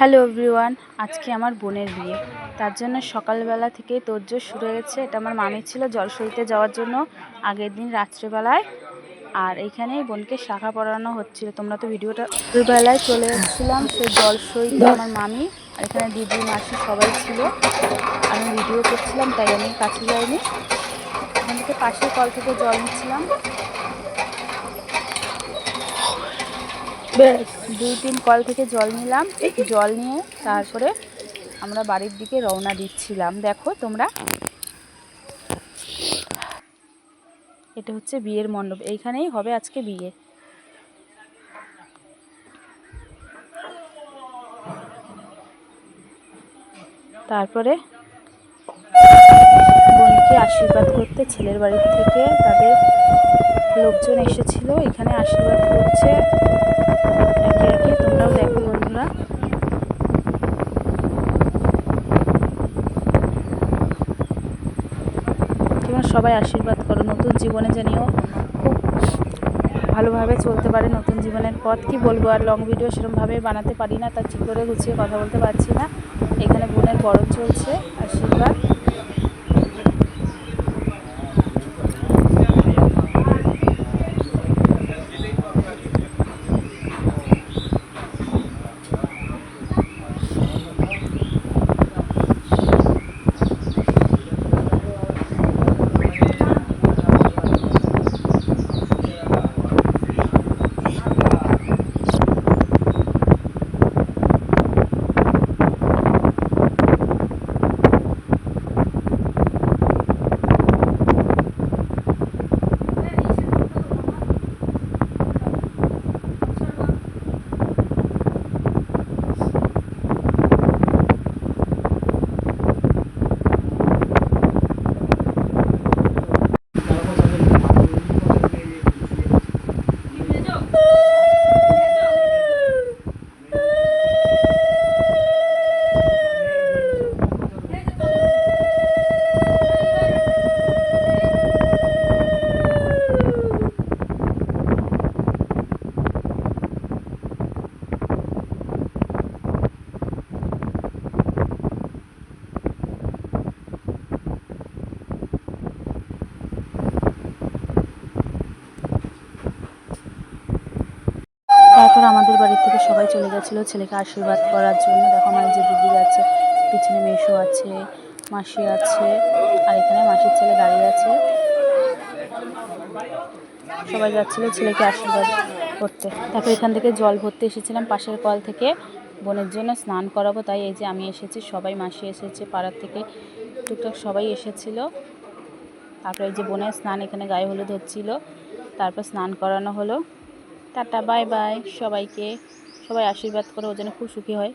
Hello everyone, আজকে আমার বোনের বিয়ে। তার জন্য সকালবেলা থেকে তোড়জোড় শুরু হয়ে গেছে। এটা আমার মামি ছিল জলসইতে যাওয়ার জন্য আগের দিন রাত্রেবেলায়। আর এইখানেই বোনকে শাখা পরানো হচ্ছিল। তোমরা তো ভিডিওটা দুপুরবেলায় চলে এসেছিলাম সেই জলসইতে আমার মামি আর এখানে দিদি মাসি সবাই ছিল। আমি ভিডিও করছিলাম তাই আমি কাছে যাইনি। এখান থেকে পাশের কল থেকে জল নিচ্ছিলাম। 2-3 কল থেকে জল নিলাম। জল নিয়ে তারপরে আমরা বাড়ির দিকে রওনা দিচ্ছিলাম। দেখো তোমরা, এটা হচ্ছে বিয়ের মণ্ডপ। এইখানেই হবে আজকে বিয়ে। তারপরে বোনকে আশীর্বাদ করতে ছেলের বাড়ির থেকে তাদের লোকজন এসেছিল, এখানে আশীর্বাদ করছে একে একে। তোমরাও দেখো বন্ধুরা। তোমরা সবাই আশীর্বাদ করো নতুন জীবনে জানিও খুব ভালোভাবে চলতে পারে। নতুন জীবনের পথ কি বলবো, আর লং ভিডিও সেরকমভাবে বানাতে পারি না, তার ঠিক করে গুছিয়ে কথা বলতে পারছি না। এখানে বোনের বরণ চলছে, আশীর্বাদ। তারপর আমাদের বাড়ি থেকে সবাই চলে গেছিলো ছেলেকে আশীর্বাদ করার জন্য। দেখো আমার যে দিদি আছে, পিছনে মেসো আছে, মাসি আছে, আর এখানে মাসির ছেলে দাঁড়িয়ে আছে। সবাই যাচ্ছিলো ছেলেকে আশীর্বাদ করতে। তারপর এখান থেকে জল ভরতে এসেছিলাম পাশের কল থেকে বোনের জন্য স্নান করাবো, তাই এই যে আমি এসেছি, সবাই মাসি এসেছে, পাড়ার থেকে টুকটাক সবাই এসেছিলো। তারপর এই যে বোনের স্নান, এখানে গায়ে হলুদ হচ্ছিলো, তারপর স্নান করানো হলো। টাটা বাই বাই সবাইকে। সবাই আশীর্বাদ করে, ও যেন খুব সুখী হয়।